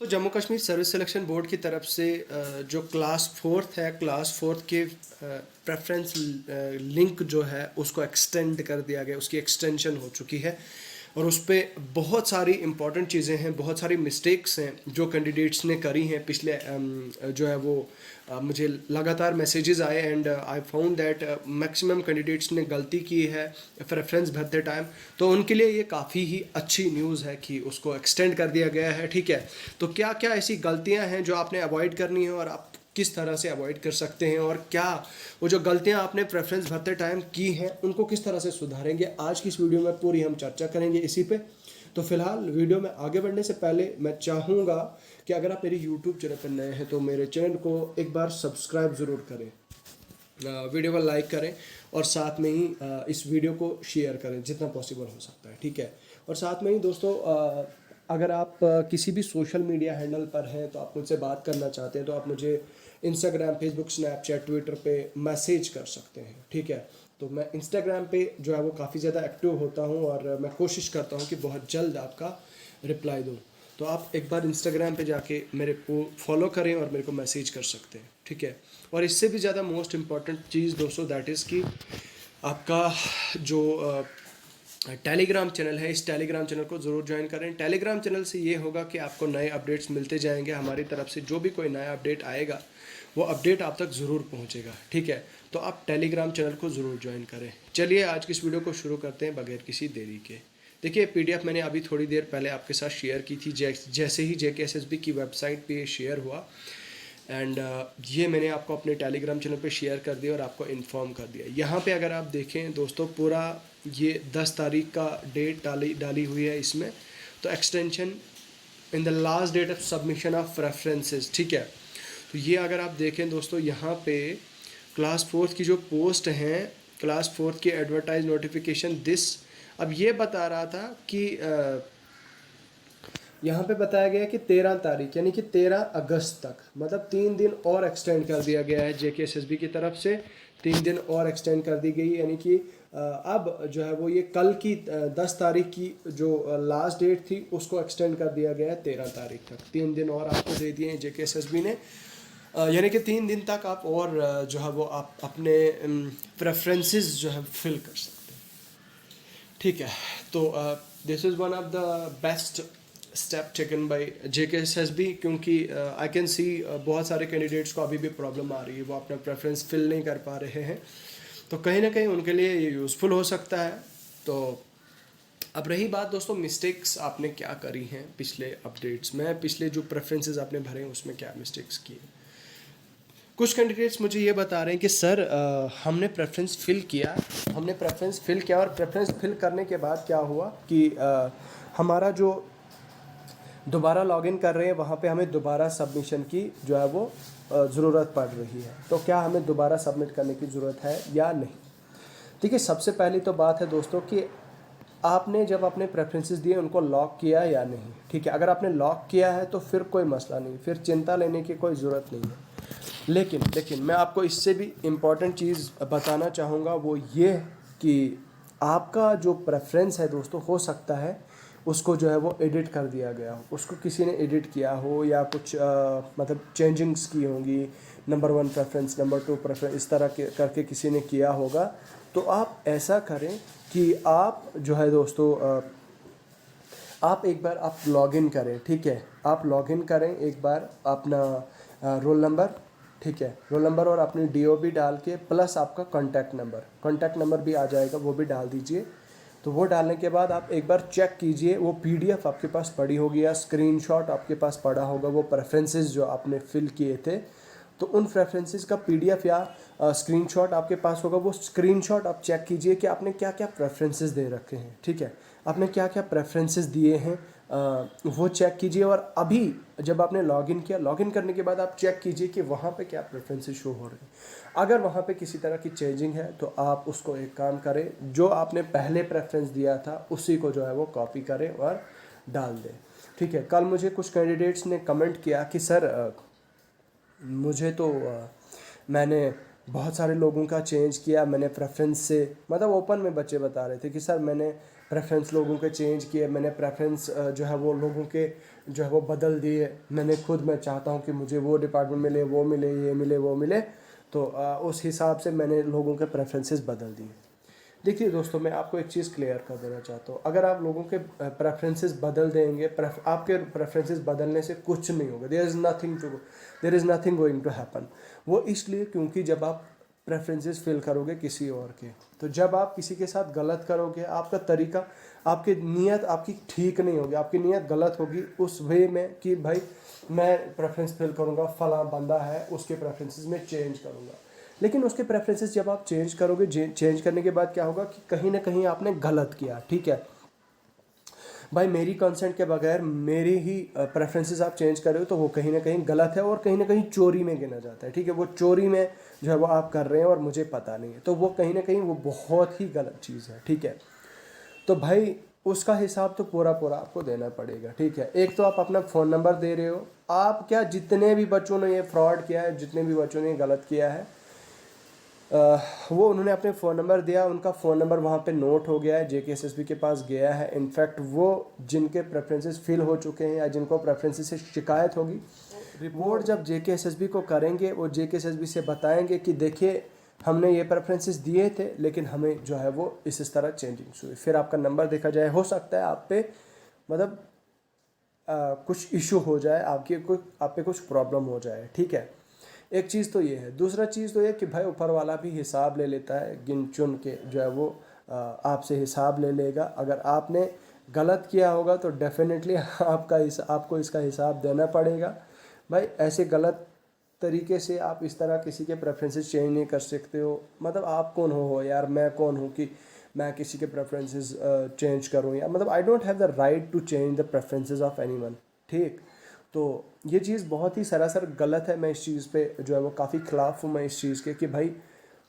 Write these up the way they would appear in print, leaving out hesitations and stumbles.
तो Jammu Kashmir service selection board की तरफ से जो क्लास फोर्थ है, क्लास फोर्थ के प्रेफरेंस लिंक जो है उसको एक्सटेंड कर दिया गया, उसकी एक्सटेंशन हो चुकी है और उस पर बहुत सारी इंपॉर्टेंट चीज़ें हैं, बहुत सारी मिस्टेक्स हैं जो कैंडिडेट्स ने करी हैं पिछले जो है वो मुझे लगातार मैसेजेस आए and I found that maximum candidates ने गलती की है प्रेफरेंस भरते टाइम। तो उनके लिए ये काफ़ी ही अच्छी न्यूज़ है कि उसको एक्सटेंड कर दिया गया है। ठीक है, तो क्या क्या ऐसी गलतियां हैं जो आपने अवॉइड करनी है और आप किस तरह से अवॉइड कर सकते हैं, और क्या वो जो गलतियां आपने प्रेफरेंस भरते टाइम की हैं उनको किस तरह से सुधारेंगे, आज की इस वीडियो में पूरी हम चर्चा करेंगे इसी पे। तो फिलहाल वीडियो में आगे बढ़ने से पहले मैं चाहूँगा कि अगर आप मेरे यूट्यूब चैनल पर नए हैं तो मेरे चैनल को एक बार सब्सक्राइब ज़रूर करें, वीडियो को लाइक करें और साथ में ही इस वीडियो को शेयर करें जितना पॉसिबल हो सकता है। ठीक है, और साथ में ही दोस्तों अगर आप किसी भी सोशल मीडिया हैंडल पर हैं तो आप मुझसे बात करना चाहते हैं तो आप मुझे इंस्टाग्राम, फेसबुक, स्नैपचैट, ट्विटर पे मैसेज कर सकते हैं। ठीक है, तो मैं इंस्टाग्राम पे जो है वो काफ़ी ज़्यादा एक्टिव होता हूँ और मैं कोशिश करता हूँ कि बहुत जल्द आपका रिप्लाई दूँ। तो आप एक बार इंस्टाग्राम पे जाके मेरे को फॉलो करें और मेरे को मैसेज कर सकते हैं। ठीक है, और इससे भी ज़्यादा मोस्ट इम्पॉर्टेंट चीज़ दोस्तों दैट इज़ कि आपका जो टेलीग्राम चैनल है, इस टेलीग्राम चैनल को ज़रूर ज्वाइन करें। टेलीग्राम चैनल से ये होगा कि आपको नए अपडेट्स मिलते जाएंगे, हमारी तरफ से जो भी कोई नया अपडेट आएगा वो अपडेट आप तक ज़रूर पहुंचेगा। ठीक है, तो आप टेलीग्राम चैनल को ज़रूर ज्वाइन करें। चलिए आज की इस वीडियो को शुरू करते हैं बगैर किसी देरी के। देखिए पीडीएफ मैंने अभी थोड़ी देर पहले आपके साथ शेयर की थी, जैसे ही जेकेएसएसबी की वेबसाइट पे ये शेयर हुआ एंड ये मैंने आपको अपने टेलीग्राम चैनल पे शेयर कर दिया और आपको इन्फॉर्म कर दिया। यहाँ पे अगर आप देखें दोस्तों पूरा ये 10 तारीख का डेट डाली हुई है इसमें, तो extension in the last date of submission of references. ठीक है, तो ये अगर आप देखें दोस्तों यहाँ पे क्लास फोर्थ की जो पोस्ट हैं, क्लास फोर्थ की एडवर्टाइज नोटिफिकेशन दिस, अब ये बता रहा था कि यहाँ पे बताया गया है कि 13 तारीख यानी कि 13 अगस्त तक, मतलब 3 दिन और एक्सटेंड कर दिया गया है जेकेएसएसबी की तरफ से, 3 दिन और एक्सटेंड कर दी गई, यानी कि अब जो है वो ये कल की 10 तारीख की जो लास्ट डेट थी उसको एक्सटेंड कर दिया गया है 13 तारीख तक। 3 दिन और आपको दे दिए हैं जेकेएसएसबी ने, यानी कि 3 दिन तक आप और जो है वो आप अपने प्रेफरेंसेस जो है फिल कर सकते हैं। ठीक है, तो this is one of the best step taken by JKSSB, क्योंकि आई कैन सी बहुत सारे कैंडिडेट्स को अभी भी प्रॉब्लम आ रही है, वो अपना प्रेफरेंस फिल नहीं कर पा रहे हैं, तो कहीं ना कहीं उनके लिए ये यूज़फुल हो सकता है। तो अब रही बात दोस्तों मिस्टेक्स आपने क्या करी हैं पिछले अपडेट्स में, पिछले जो प्रेफरेंसेस आपने भरे हैं उसमें क्या मिस्टेक्स की हैं। कुछ कैंडिडेट्स मुझे ये बता रहे हैं कि सर हमने प्रेफरेंस फिल किया और प्रेफरेंस फिल करने के बाद क्या हुआ कि हमारा जो दोबारा लॉगिन कर रहे हैं वहाँ पे हमें दोबारा सबमिशन की जो है वो ज़रूरत पड़ रही है, तो क्या हमें दोबारा सबमिट करने की ज़रूरत है या नहीं। देखिए सबसे पहली तो बात है दोस्तों कि आपने जब अपने प्रेफरेंसेस दिए उनको लॉक किया या नहीं। ठीक है, अगर आपने लॉक किया है तो फिर कोई मसला नहीं, फिर चिंता लेने की कोई ज़रूरत नहीं है। लेकिन मैं आपको इससे भी इम्पॉर्टेंट चीज़ बताना चाहूँगा, वो ये कि आपका जो प्रेफरेंस है दोस्तों हो सकता है उसको जो है वो एडिट कर दिया गया हो, उसको किसी ने एडिट किया हो या कुछ मतलब चेंजिंग्स की होंगी, नंबर 1 प्रेफरेंस, नंबर 2 प्रेफरेंस, इस तरह के करके किसी ने किया होगा। तो आप ऐसा करें कि आप जो है दोस्तों आप एक बार आप लॉगिन करें। ठीक है, आप लॉगिन करें एक बार अपना रोल नंबर, ठीक है, रोल नंबर और अपनी डीओबी डाल के प्लस आपका कॉन्टैक्ट नंबर भी आ जाएगा, वो भी डाल दीजिए। तो वो डालने के बाद आप एक बार चेक कीजिए, वो पीडीएफ आपके पास पड़ी होगी या स्क्रीनशॉट आपके पास पड़ा होगा, वो प्रेफरेंसेस जो आपने फिल किए थे, तो उन प्रेफरेंसेस का पीडीएफ या स्क्रीनशॉट आपके पास होगा। वो स्क्रीनशॉट आप चेक कीजिए कि आपने क्या क्या प्रेफरेंसेस दे रखे हैं। ठीक है, आपने क्या क्या प्रेफरेंसेस दिए हैं वो चेक कीजिए, और अभी जब आपने लॉगिन किया, लॉगिन करने के बाद आप चेक कीजिए कि वहाँ पे क्या प्रेफरेंसेस शो हो रहे हैं। अगर वहाँ पे किसी तरह की चेंजिंग है तो आप उसको एक काम करें, जो आपने पहले प्रेफरेंस दिया था उसी को जो है वो कॉपी करें और डाल दें। ठीक है, कल मुझे कुछ कैंडिडेट्स ने कमेंट किया कि सर मुझे तो मैंने बहुत सारे लोगों का चेंज किया, मैंने प्रेफरेंस से, मतलब ओपन में बच्चे बता रहे थे कि सर मैंने प्रेफरेंस लोगों के चेंज किए, मैंने प्रेफरेंस जो है वो लोगों के जो है वो बदल दिए। मैं चाहता हूँ कि मुझे वो डिपार्टमेंट मिले, वो मिले, ये मिले, वो मिले, तो उस हिसाब से मैंने लोगों के प्रेफरेंसेस बदल दिए। देखिए दोस्तों, मैं आपको एक चीज़ क्लियर कर देना चाहता हूँ, अगर आप लोगों के प्रेफरेंसेस बदल देंगे, आपके प्रेफरेंसेस बदलने से कुछ नहीं होगा। There is nothing going to happen. वो इसलिए क्योंकि जब आप प्रेफरेंसेस फिल करोगे किसी और के, तो जब आप किसी के साथ गलत करोगे, आपका तरीका, आपकी नीयत आपकी ठीक नहीं होगी, आपकी नीयत गलत होगी उस वे में कि भाई मैं प्रेफरेंस फिल करूँगा, फला बंदा है उसके प्रेफरेंसेस में चेंज करूँगा। लेकिन उसके प्रेफरेंसेस जब आप चेंज करोगे, चेंज करने के बाद क्या होगा कि कहीं ना कहीं आपने गलत किया, ठीक है भाई, मेरी कंसेंट के बगैर मेरी ही प्रेफरेंसेस आप चेंज कर रहे हो, तो वो कहीं ना कहीं गलत है और कहीं ना कहीं चोरी में गिना जाता है, ठीक है। वो चोरी में जो है वो आप कर रहे हैं और मुझे पता नहीं है, तो वो कहीं ना कहीं वो बहुत ही गलत चीज़ है, ठीक है। तो भाई उसका हिसाब तो पूरा पूरा आपको देना पड़ेगा, ठीक है। एक तो आप अपना फ़ोन नंबर दे रहे हो, आप क्या, जितने भी बच्चों ने ये फ्रॉड किया है, जितने भी बच्चों ने गलत किया है, वो उन्होंने अपने फ़ोन नंबर दिया, उनका फ़ोन नंबर वहाँ पे नोट हो गया है, JKSSB के पास गया है। इनफैक्ट वो जिनके प्रेफरेंसेस फिल हो चुके हैं या जिनको प्रेफरेंसेस से शिकायत होगी, रिपोर्ट जब JKSSB को करेंगे, वो JKSSB से बताएंगे कि देखिए हमने ये प्रेफरेंसेस दिए थे, लेकिन हमें जो है वो इस तरह चेंजिंग्स हुई, फिर आपका नंबर देखा जाए, हो सकता है आप पे मतलब कुछ इशू हो जाए, आप पे कुछ प्रॉब्लम हो जाए, ठीक है। एक चीज़ तो ये है। दूसरा चीज़ तो ये कि भाई ऊपर वाला भी हिसाब ले लेता है, गिन चुन के जो है वो आपसे हिसाब ले लेगा। अगर आपने गलत किया होगा तो डेफिनेटली आपको इसका हिसाब देना पड़ेगा। भाई ऐसे गलत तरीके से आप इस तरह किसी के प्रेफरेंसेस चेंज नहीं कर सकते हो। मतलब आप कौन हो यार, मैं कौन हूँ कि मैं किसी के प्रेफरेंसेस चेंज करूँ, या मतलब I don't have the right to change the preferences of anyone, ठीक। तो ये चीज़ बहुत ही सरासर गलत है। मैं इस चीज़ पे जो है वो काफ़ी खिलाफ हूँ मैं इस चीज़ के कि भाई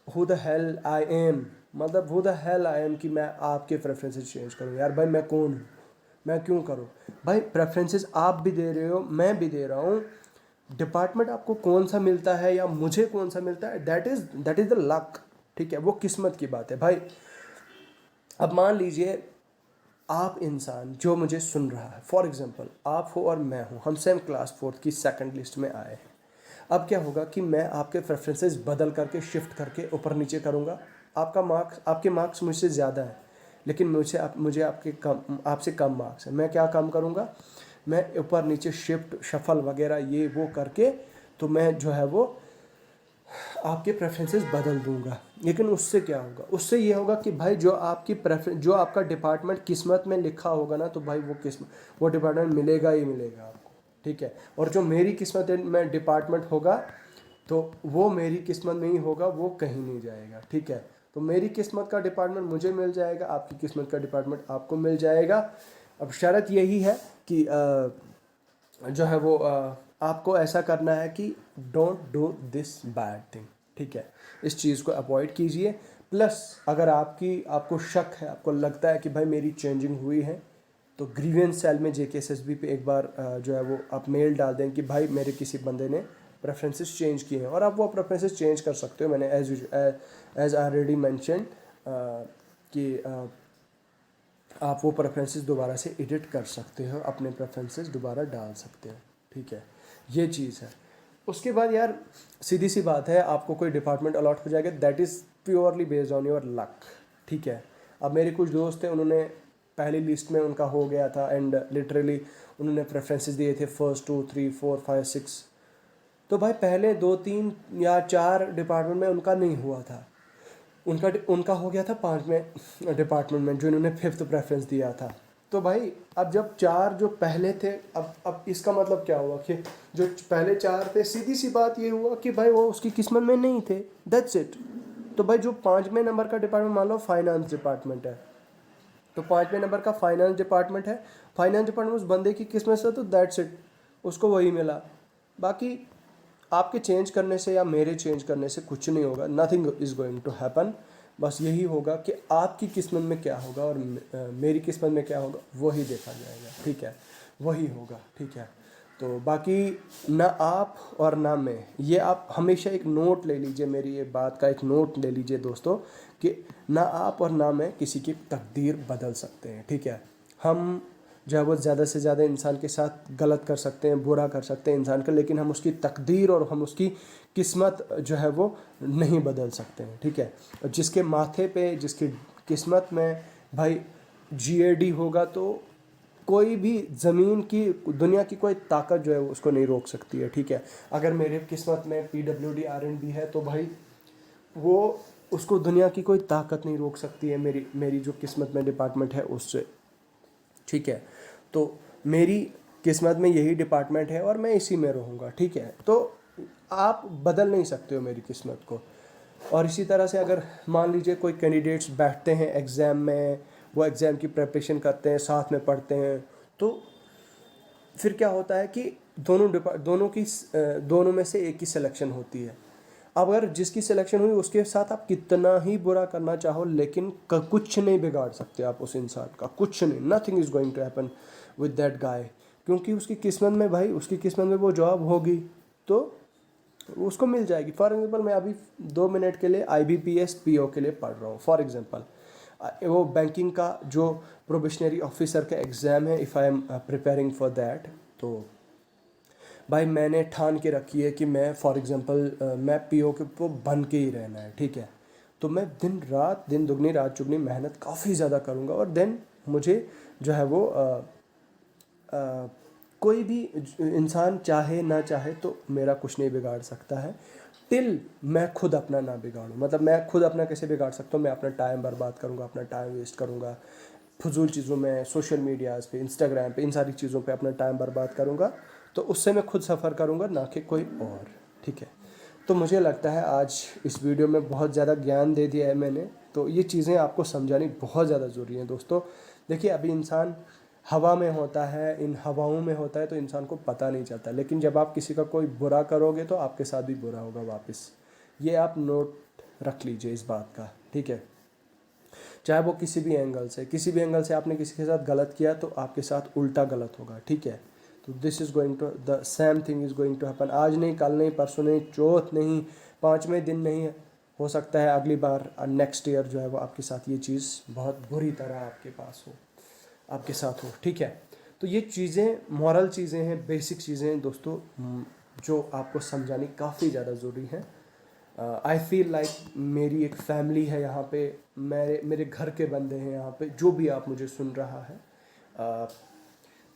who the hell I am, मतलब who the hell I am कि मैं आपके प्रेफरेंसेस चेंज करूँ। यार भाई मैं कौन हूँ, मैं क्यों करूँ। भाई प्रेफरेंसेस आप भी दे रहे हो, मैं भी दे रहा हूँ, डिपार्टमेंट आपको कौन सा मिलता है या मुझे कौन सा मिलता है, दैट इज़ द लक, ठीक है। वो किस्मत की बात है भाई। अब मान लीजिए आप इंसान जो मुझे सुन रहा है, फॉर एग्जांपल आप हो और मैं हूँ, हम सेम क्लास 4th की सेकंड लिस्ट में आए हैं। अब क्या होगा कि मैं आपके प्रेफरेंसेस बदल करके शिफ्ट करके ऊपर नीचे करूँगा। आपके मार्क्स मुझसे ज़्यादा हैं, लेकिन मुझे आपसे कम मार्क्स है। मैं क्या काम करूँगा, मैं ऊपर नीचे शिफ्ट शफल वगैरह ये वो करके, तो मैं जो है वो आपके प्रेफरेंसेस बदल दूंगा। लेकिन उससे क्या होगा, उससे ये होगा कि भाई जो आपका डिपार्टमेंट किस्मत में लिखा होगा ना, तो भाई वो डिपार्टमेंट मिलेगा ही मिलेगा आपको, ठीक है। और जो मेरी किस्मत में डिपार्टमेंट होगा, तो वो मेरी किस्मत में ही होगा, वो कहीं नहीं जाएगा, ठीक है। तो मेरी किस्मत का डिपार्टमेंट मुझे मिल जाएगा, आपकी किस्मत का डिपार्टमेंट आपको मिल जाएगा। अब शर्त यही है कि जो है वो आपको ऐसा करना है कि don't do this bad thing, ठीक है। इस चीज़ को अवॉइड कीजिए। प्लस अगर आपको शक है, आपको लगता है कि भाई मेरी चेंजिंग हुई है, तो ग्रीवेंस सेल में JKSSB पे एक बार जो है वो आप मेल डाल दें कि भाई मेरे किसी बंदे ने प्रेफरेंसेस चेंज किए हैं, और आप वो प्रेफरेंसेस चेंज कर सकते हो। मैंने एज ऑलरेडी मैंशन कि आप वो प्रेफरेंसेस दोबारा से एडिट कर सकते हो, अपने प्रेफरेंसेस दोबारा डाल सकते हो, ठीक है। ये चीज़ है। उसके बाद यार सीधी सी बात है, आपको कोई डिपार्टमेंट अलॉट हो जाएगा, that is purely based on your luck, ठीक है। अब मेरे कुछ दोस्त थे, उन्होंने पहली लिस्ट में उनका हो गया था, एंड लिटरली उन्होंने प्रेफरेंसेस दिए थे 1, 2, 3, 4, 5, 6। तो भाई पहले 2, 3 या 4 डिपार्टमेंट में उनका नहीं हुआ था, उनका हो गया था 5वें डिपार्टमेंट में, जो इन्होंने 5th प्रेफरेंस दिया था। तो भाई अब जब 4 जो पहले थे, अब इसका मतलब क्या हुआ कि जो पहले 4 थे, सीधी सी बात ये हुआ कि भाई वो उसकी किस्मत में नहीं थे, दैट्स इट। तो भाई जो 5वें नंबर का डिपार्टमेंट, मान लो फाइनेंस डिपार्टमेंट है, तो 5वें नंबर का फाइनेंस डिपार्टमेंट है, फाइनेंस डिपार्टमेंट उस बंदे की किस्मत से, तो दैट्स इट, उसको वही मिला। बाकी आपके चेंज करने से या मेरे चेंज करने से कुछ नहीं होगा, nothing is going to happen. बस यही होगा कि आपकी किस्मत में क्या होगा और मेरी किस्मत में क्या होगा, वही देखा जाएगा, ठीक है, वही होगा, ठीक है। तो बाकी ना आप और ना मैं, ये आप हमेशा एक नोट ले लीजिए, मेरी ये बात का एक नोट ले लीजिए दोस्तों, कि ना आप और ना मैं किसी की तकदीर बदल सकते हैं, ठीक है। हम जो है वो ज़्यादा से ज़्यादा इंसान के साथ गलत कर सकते हैं, बुरा कर सकते हैं इंसान का, लेकिन हम उसकी तकदीर और हम उसकी किस्मत जो है वो नहीं बदल सकते हैं, ठीक है। जिसके माथे पे, जिसकी किस्मत में भाई GAD होगा, तो कोई भी ज़मीन की, दुनिया की कोई ताकत जो है वो उसको नहीं रोक सकती है, ठीक है। अगर मेरे किस्मत में PWD R&B है तो भाई वो, उसको दुनिया की कोई ताकत नहीं रोक सकती है, मेरी जो किस्मत में डिपार्टमेंट है उससे, ठीक है। तो मेरी किस्मत में यही डिपार्टमेंट है और मैं इसी में रहूँगा, ठीक है। तो आप बदल नहीं सकते हो मेरी किस्मत को। और इसी तरह से अगर मान लीजिए कोई कैंडिडेट्स बैठते हैं एग्ज़ाम में, वो एग्ज़ाम की प्रिपरेशन करते हैं, साथ में पढ़ते हैं, तो फिर क्या होता है कि दोनों में से एक की सिलेक्शन होती है। अब अगर जिसकी सिलेक्शन हुई उसके साथ आप कितना ही बुरा करना चाहो, लेकिन कुछ नहीं बिगाड़ सकते आप उस इंसान का, कुछ नहीं, nothing is going to happen with that guy, क्योंकि उसकी किस्मत में भाई, उसकी किस्मत में वो जॉब होगी तो उसको मिल जाएगी। फॉर एग्जांपल मैं अभी 2 मिनट के लिए IBPS PO के लिए पढ़ रहा हूँ, फॉर एग्जांपल वो बैंकिंग का जो प्रोबेशनरी ऑफिसर का एग्ज़ाम है, if I am preparing for that, तो भाई मैंने ठान के रखी है कि मैं फॉर एग्जांपल मैं PO के को बन के ही रहना है, ठीक है। तो मैं दिन दुगनी रात चुगनी मेहनत काफ़ी ज़्यादा करूँगा, और देन मुझे जो है वो कोई भी इंसान चाहे ना चाहे तो मेरा कुछ नहीं बिगाड़ सकता है, टिल मैं खुद अपना ना बिगाड़ूँ। मतलब मैं खुद अपना कैसे बिगाड़ सकता हूँ, मैं अपना टाइम बर्बाद करूँगा, अपना टाइम वेस्ट करूँगा फजूल चीज़ों में, सोशल मीडियाज़ पे, इंस्टाग्राम पे, इन सारी चीज़ों पे अपना टाइम बर्बाद करूँगा, तो उससे मैं खुद सफ़र करूँगा, ना कि कोई और, ठीक है। तो मुझे लगता है आज इस वीडियो में बहुत ज़्यादा ज्ञान दे दिया है मैंने, तो ये चीज़ें आपको समझानी बहुत ज़्यादा ज़रूरी है दोस्तों। देखिए अभी इंसान हवा में होता है, इन हवाओं में होता है, तो इंसान को पता नहीं चलता, लेकिन जब आप किसी का कोई बुरा करोगे तो आपके साथ भी बुरा होगा वापस। ये आप नोट रख लीजिए इस बात का, ठीक है। चाहे वो किसी भी एंगल से आपने किसी के साथ गलत किया तो आपके साथ उल्टा गलत होगा, ठीक है। तो this is going to, the same thing is going to happen. आज नहीं, कल नहीं, परसों नहीं, चौथ नहीं, 5वें दिन नहीं, हो सकता है अगली बार नेक्स्ट ईयर जो है वो आपके साथ ये चीज़ बहुत बुरी तरह आपके पास हो, आपके साथ हो, ठीक है। तो ये चीज़ें मॉरल चीज़ें हैं, बेसिक चीज़ें हैं दोस्तों, जो आपको समझानी काफ़ी ज़्यादा ज़रूरी है। आई फील लाइक मेरी एक फैमिली है यहाँ पे, मेरे घर के बंदे हैं यहाँ पे, जो भी आप मुझे सुन रहा है।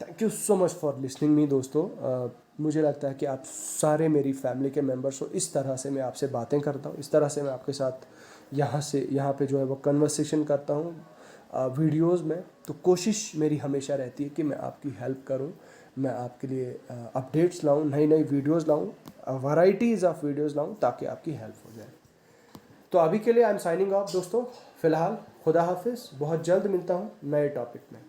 Thank you so much for listening me दोस्तों। मुझे लगता है कि आप सारे मेरी फैमिली के मेंबर्स हो। इस तरह से मैं आपसे बातें करता हूँ, इस तरह से मैं आपके साथ यहाँ पे जो है वो कन्वर्सेशन करता हूँ वीडियोस में। तो कोशिश मेरी हमेशा रहती है कि मैं आपकी हेल्प करूँ, मैं आपके लिए अपडेट्स लाऊँ, नई नई वीडियोस लाऊँ, वैराइटीज़ ऑफ वीडियोस लाऊँ, ताकि आपकी हेल्प हो जाए। तो अभी के लिए आई एम साइनिंग ऑफ दोस्तों, फ़िलहाल खुदा हाफिज़, बहुत जल्द मिलता हूँ नए टॉपिक में।